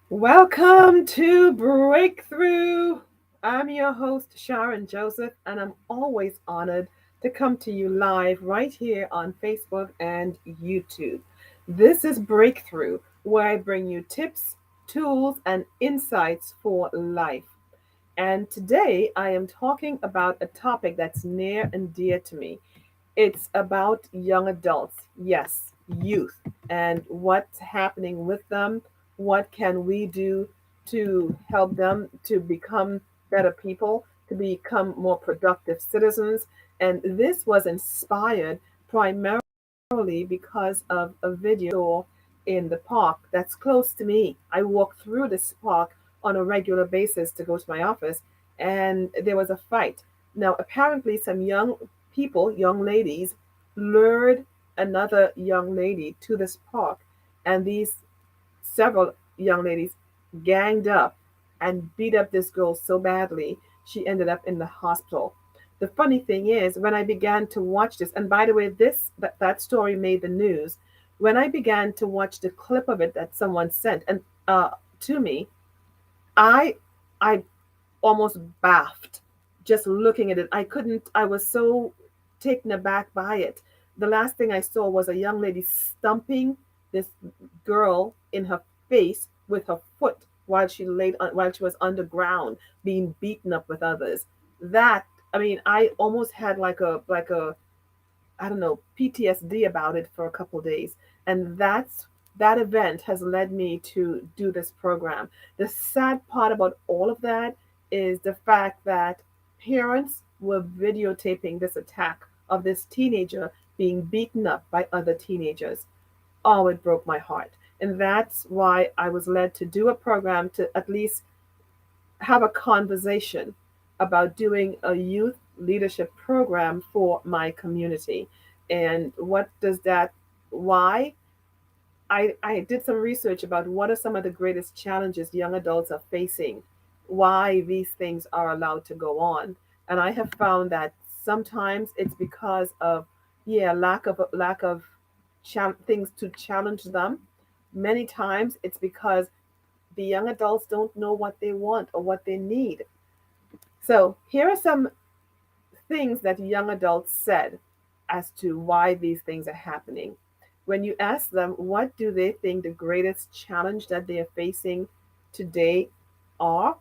Welcome to Breakthrough. I'm your host, Sharon Joseph, and I'm always honored to come to you live right here on Facebook and YouTube. This is Breakthrough, where I bring you tips, tools, and insights for life. And today I am talking about a topic that's near and dear to me. It's about young adults, yes, youth, and what's happening with them. What can we do to help them to become better people, to become more productive citizens? And this was inspired primarily because of a video in the park that's close to me. I walk through this park on a regular basis to go to my office, and there was a fight. Now, apparently, some young people, young ladies, lured another young lady to this park, and these several young ladies ganged up and beat up this girl so badly she ended up in the hospital. The funny thing is, when I began to watch this, and by the way, that story made the news. When I began to watch the clip of it that someone sent and to me, I I almost baffed just looking at it. I couldn't, I was so taken aback by it. The last thing I saw was a young lady stumping this girl in her face with her foot while she was underground being beaten up with others. That, I mean, I almost had like a I don't know, PTSD about it for a couple of days. And that event has led me to do this program. The sad part about all of that is the fact that parents were videotaping this attack of this teenager being beaten up by other teenagers. Oh, it broke my heart. And that's why I was led to do a program to at least have a conversation about doing a youth leadership program for my community. And what does that, why? I did some research about what are some of the greatest challenges young adults are facing, why these things are allowed to go on. And I have found that sometimes it's because of, yeah, lack of things to challenge them. Many times it's because the young adults don't know what they want or what they need. So, here are some things that young adults said as to why these things are happening. When you ask them what do they think the greatest challenge that they are facing today are,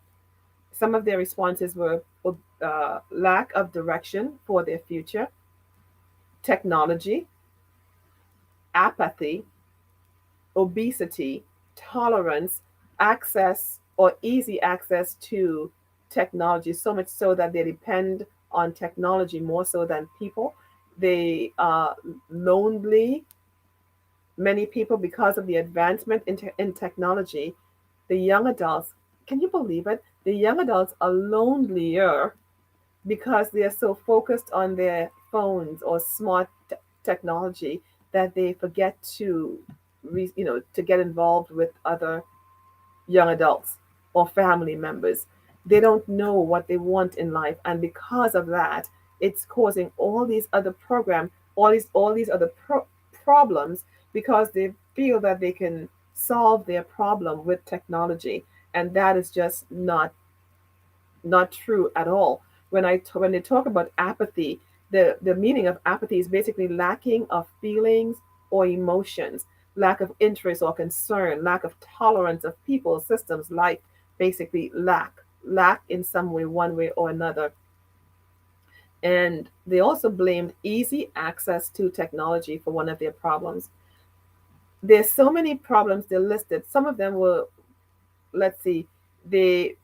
some of their responses were lack of direction for their future, technology, apathy, obesity, tolerance, access or easy access to technology, so much so that they depend on technology more so than people. They are lonely. Many people, because of the advancement in technology, the young adults, can you believe it? The young adults are lonelier because they are so focused on their phones or smart technology that they forget to, to get involved with other young adults or family members. They don't know what they want in life, and because of that, it's causing all these other all these other problems because they feel that they can solve their problem with technology, and that is just not true at all. When they talk about apathy, the meaning of apathy is basically lacking of feelings or emotions, lack of interest or concern, lack of tolerance of people, systems, life, basically lack in some way, one way or another. And they also blamed easy access to technology for one of their problems. There's so many problems they listed. Some of them were, let's see, they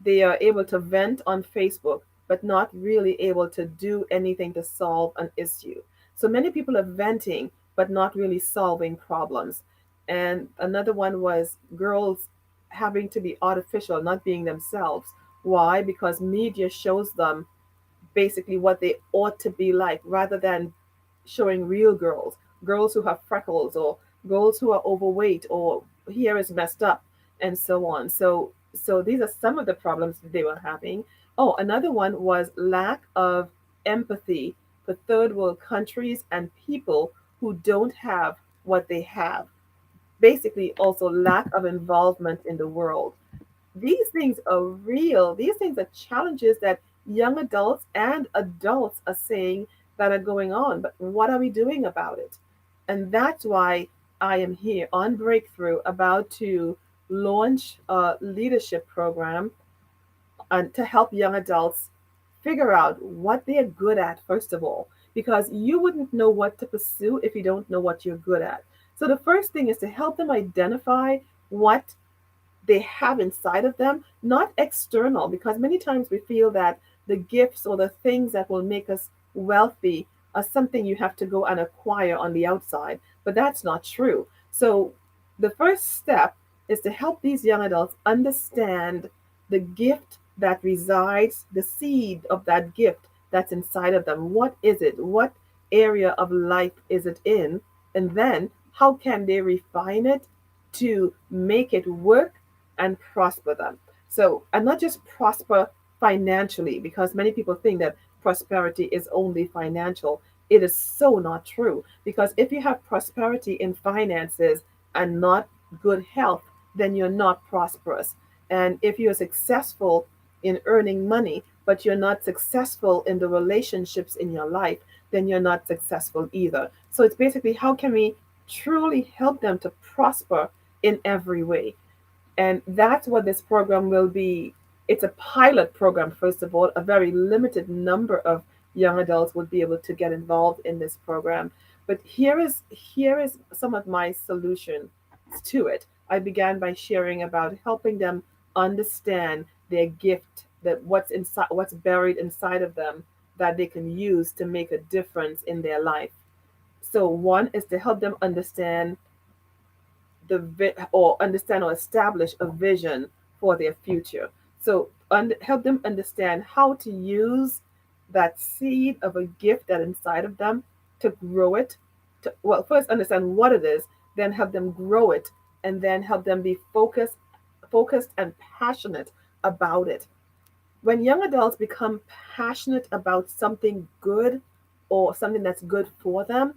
they are able to vent on Facebook, but not really able to do anything to solve an issue. So many people are venting, but not really solving problems. And another one was girls having to be artificial, not being themselves. Why? Because media shows them basically what they ought to be like rather than showing real girls, girls who have freckles or girls who are overweight or hair is messed up and so on. So these are some of the problems they were having. Oh, another one was lack of empathy for third world countries and people who don't have what they have. basically also lack of involvement in the world. These things are real. These things are challenges that young adults and adults are saying that are going on. But what are we doing about it? And that's why I am here on Breakthrough, about to launch a leadership program and to help young adults figure out what they're good at, first of all, because you wouldn't know what to pursue if you don't know what you're good at. So the first thing is to help them identify what they have inside of them, not external, because many times we feel that the gifts or the things that will make us wealthy are something you have to go and acquire on the outside, but that's not true. So the first step is to help these young adults understand the gift that resides, the seed of that gift that's inside of them. What is it? What area of life is it in? And then how can they refine it to make it work and prosper them? So, and not just prosper financially, because many people think that prosperity is only financial. It is so not true. Because if you have prosperity in finances and not good health, then you're not prosperous. And if you're successful in earning money, but you're not successful in the relationships in your life, then you're not successful either. So it's basically how can we truly help them to prosper in every way? And that's what this program will be. It's a pilot program, first of all. A very limited number of young adults would be able to get involved in this program. But here is some of my solution to it. I began by sharing about helping them understand their gift, that what's inside, what's buried inside of them, that they can use to make a difference in their life. So one is to help them understand or understand or establish a vision for their future. So help them understand how to use that seed of a gift that inside of them to grow it. To, well, first understand what it is, then help them grow it, and then help them be focused and passionate about it. When young adults become passionate about something good or something that's good for them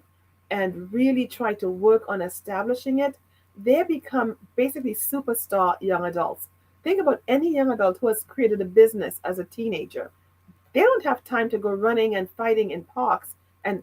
and really try to work on establishing it, they become basically superstar young adults. Think about any young adult who has created a business as a teenager. They don't have time to go running and fighting in parks and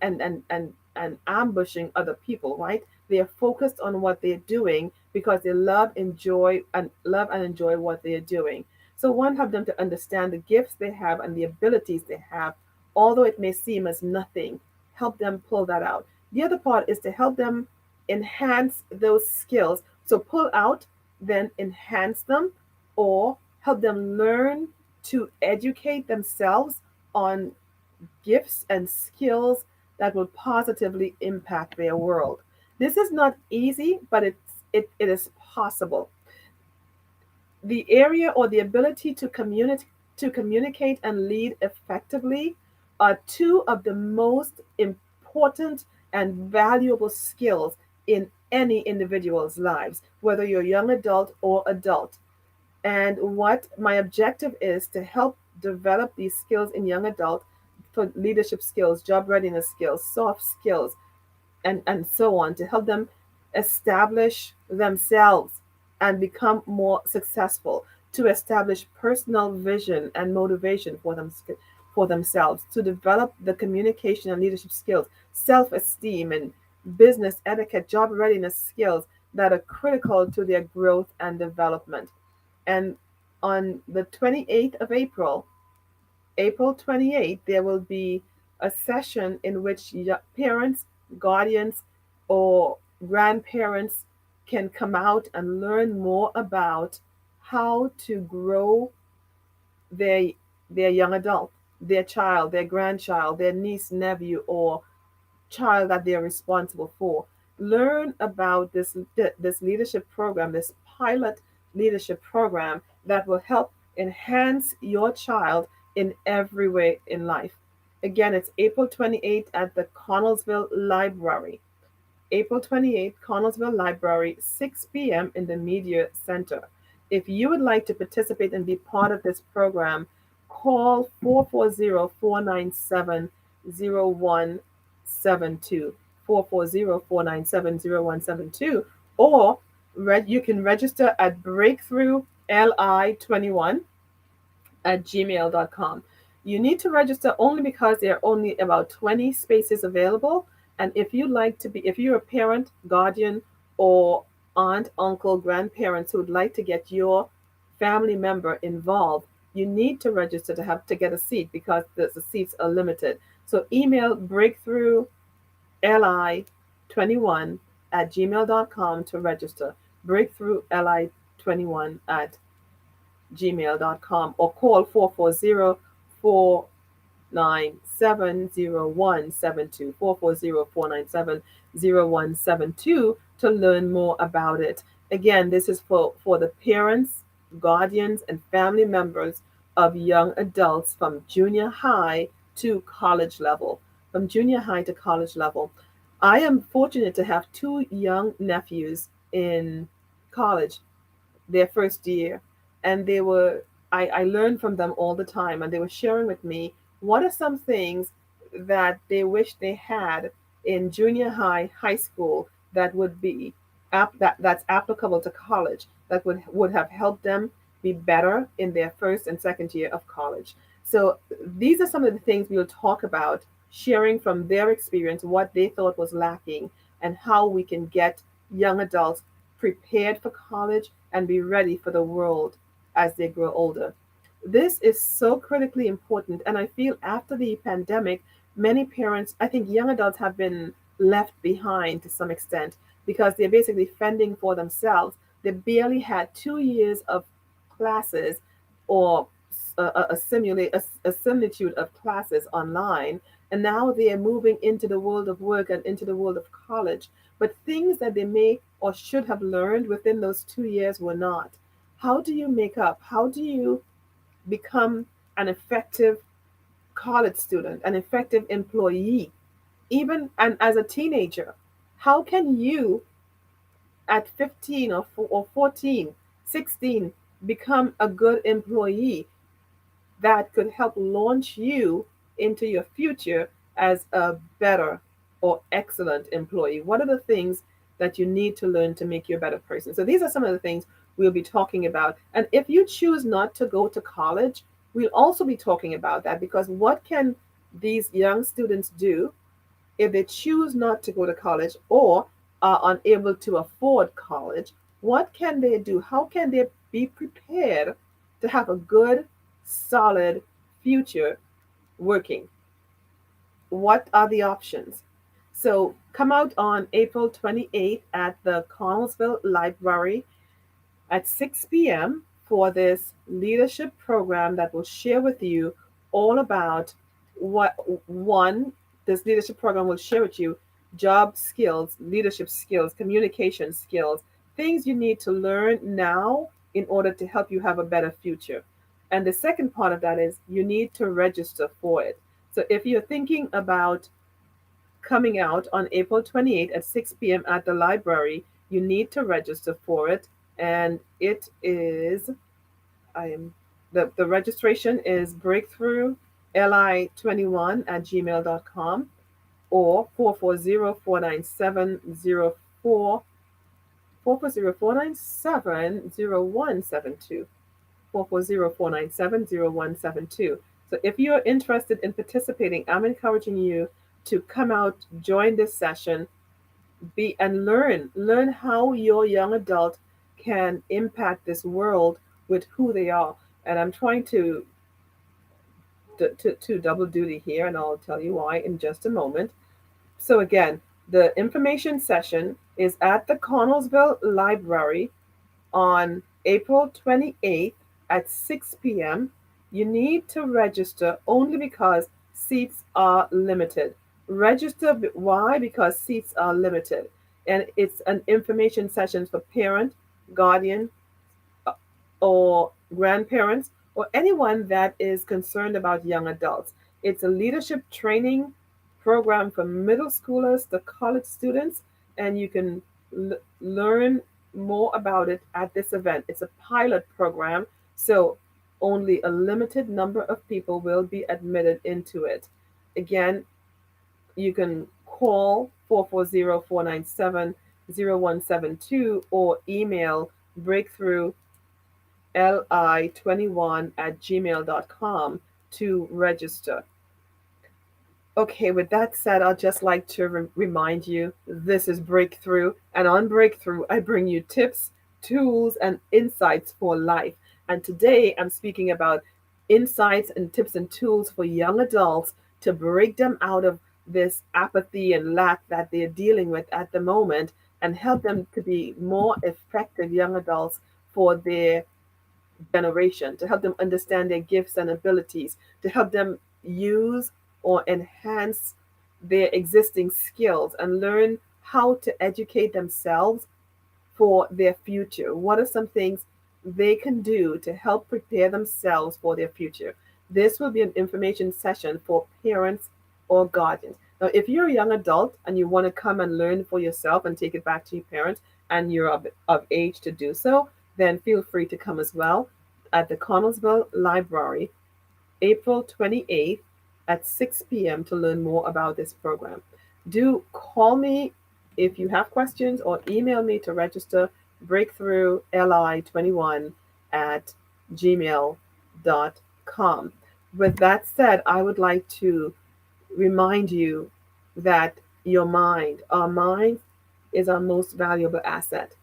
ambushing other people, right? They are focused on what they're doing because they love and enjoy what they're doing. So one, help them to understand the gifts they have and the abilities they have, although it may seem as nothing. Help them pull that out. The other part is to help them enhance those skills. So pull out, then enhance them, or help them learn to educate themselves on gifts and skills that will positively impact their world. This is not easy, but it is possible. The area or the ability to communicate and lead effectively are two of the most important and valuable skills in any individual's lives, whether you're young adult or adult. And what my objective is to help develop these skills in young adult, for leadership skills, job readiness skills, soft skills, and so on, to help them establish themselves and become more successful, to establish personal vision and motivation for themselves, to develop the communication and leadership skills, self-esteem and business etiquette, job readiness skills that are critical to their growth and development. And on the 28th of April 28th, there will be a session in which parents, guardians, or grandparents can come out and learn more about how to grow their their young adult, their child, their grandchild, their niece, nephew, or child that they're responsible for. Learn about this leadership program, this pilot leadership program that will help enhance your child in every way in life. Again, it's April 28th at the Connellsville Library. April 28th, Connellsville Library, 6 p.m. in the Media Center. If you would like to participate and be part of this program, call 440-497-0172, 440-497-0172, or You can register at breakthroughli21@gmail.com. You need to register only because there are only about 20 spaces available. And if you like to be, if you're a parent, guardian, or aunt, uncle, grandparents who would like to get your family member involved, you need to register to have to get a seat because the seats are limited. So email breakthroughli21@gmail.com to register. Breakthroughli21@gmail.com or call 440-497-0172, 440-497-0172 to learn more about it. Again, this is for the parents, guardians, and family members of young adults from junior high to college level. From junior high to college level. I am fortunate to have two young nephews in college, their first year, and I learned from them all the time, and they were sharing with me what are some things that they wish they had in junior high, high school that would be that's applicable to college, that would have helped them be better in their first and second year of college. So these are some of the things we'll talk about, sharing from their experience what they thought was lacking and how we can get young adults prepared for college and be ready for the world as they grow older. This is so critically important. And I feel after the pandemic, many parents, I think young adults have been left behind to some extent because they're basically fending for themselves. They barely had 2 years of classes or a similitude of classes online. And now they are moving into the world of work and into the world of college. But things that they may or should have learned within those 2 years were not. How do you make up? How do you become an effective college student, an effective employee, even and as a teenager? How can you at 15 or 14, 16 become a good employee that could help launch you into your future as a better or excellent employee? What are the things that you need to learn to make you a better person? So, these are some of the things we'll be talking about. And if you choose not to go to college, we'll also be talking about that because what can these young students do if they choose not to go to college or are unable to afford college? What can they do? How can they be prepared to have a good, solid future working? What are the options? So come out on April 28th at the Connellsville Library at 6 p.m. for this leadership program that will share with you all about what one, this leadership program will share with you job skills, leadership skills, communication skills, things you need to learn now in order to help you have a better future. And the second part of that is you need to register for it. So if you're thinking about coming out on April 28th at 6 p.m. at the library, you need to register for it. And it is, I am, the registration is breakthroughli21@gmail.com or 440-497-0172. 440-497-0172. So if you're interested in participating, I'm encouraging you to come out, join this session, be and learn how your young adult can impact this world with who they are. And I'm trying to double duty here, and I'll tell you why in just a moment. So again, the information session is at the Connellsville Library on April 28th at 6 p.m. You need to register only because seats are limited. Register, why? Because seats are limited. And it's an information session for parent, guardian, or grandparents, or anyone that is concerned about young adults. It's a leadership training program for middle schoolers to college students, and you can learn more about it at this event. It's a pilot program, so only a limited number of people will be admitted into it. Again, you can call 440-497-0172 0172 or email breakthroughli21@gmail.com to register. Okay, with that said, I'd just like to remind you this is Breakthrough, and on Breakthrough, I bring you tips, tools, and insights for life. And today I'm speaking about insights and tips and tools for young adults to break them out of this apathy and lack that they're dealing with at the moment and help them to be more effective young adults for their generation, to help them understand their gifts and abilities, to help them use or enhance their existing skills and learn how to educate themselves for their future. What are some things they can do to help prepare themselves for their future? This will be an information session for parents or guardians. Now, if you're a young adult and you want to come and learn for yourself and take it back to your parents and you're of age to do so, then feel free to come as well at the Connellsville Library, April 28th at 6 p.m. to learn more about this program. Do call me if you have questions or email me to register breakthroughli21 at gmail.com. With that said, I would like to remind you that our mind is our most valuable asset.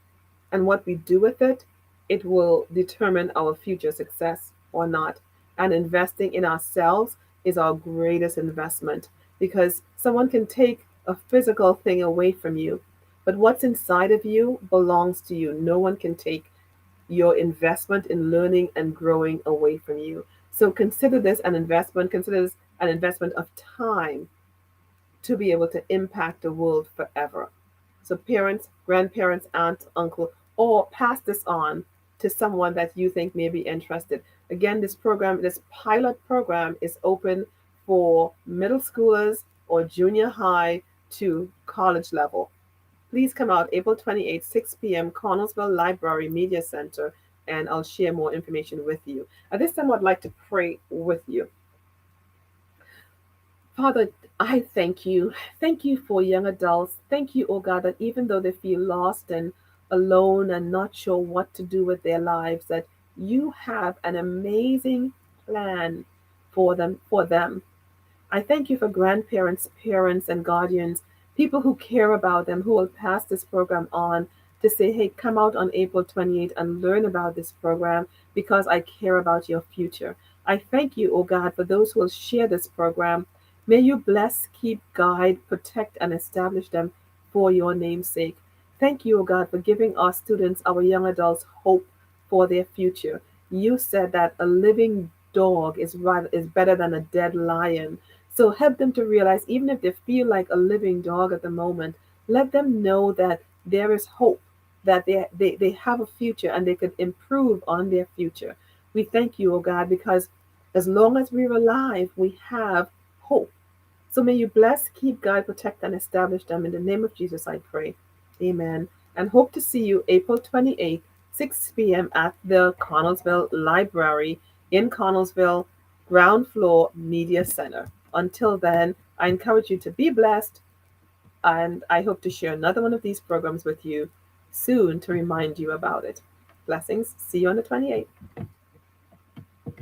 And what we do with it, it will determine our future success or not. And investing in ourselves is our greatest investment because someone can take a physical thing away from you, but what's inside of you belongs to you. No one can take your investment in learning and growing away from you. So consider this an investment, consider this an investment of time to be able to impact the world forever. So, parents, grandparents, aunt, uncle, or pass this on to someone that you think may be interested. Again, this pilot program is open for middle schoolers or junior high to college level. Please come out April 28th, 6 p.m., Connellsville Library Media Center, and I'll share more information with you. At this time, I'd like to pray with you. Father, I thank you. Thank you for young adults. Thank you, oh God, that even though they feel lost and alone and not sure what to do with their lives, that you have an amazing plan for them. I thank you for grandparents, parents, and guardians, people who care about them, who will pass this program on to say, hey, come out on April 28th and learn about this program because I care about your future. I thank you, oh God, for those who will share this program. May you bless, keep, guide, protect, and establish them for your name's sake. Thank you, O God, for giving our students, our young adults, hope for their future. You said that a living dog is better than a dead lion. So help them to realize, even if they feel like a living dog at the moment, let them know that there is hope, that they have a future and they could improve on their future. We thank you, O God, because as long as we're alive, we have hope. So may you bless, keep, guide, protect, and establish them. In the name of Jesus, I pray. Amen. And hope to see you April 28th, 6 p.m. at the Connellsville Library in Connellsville, ground floor Media Center. Until then, I encourage you to be blessed, and I hope to share another one of these programs with you soon to remind you about it. Blessings. See you on the 28th.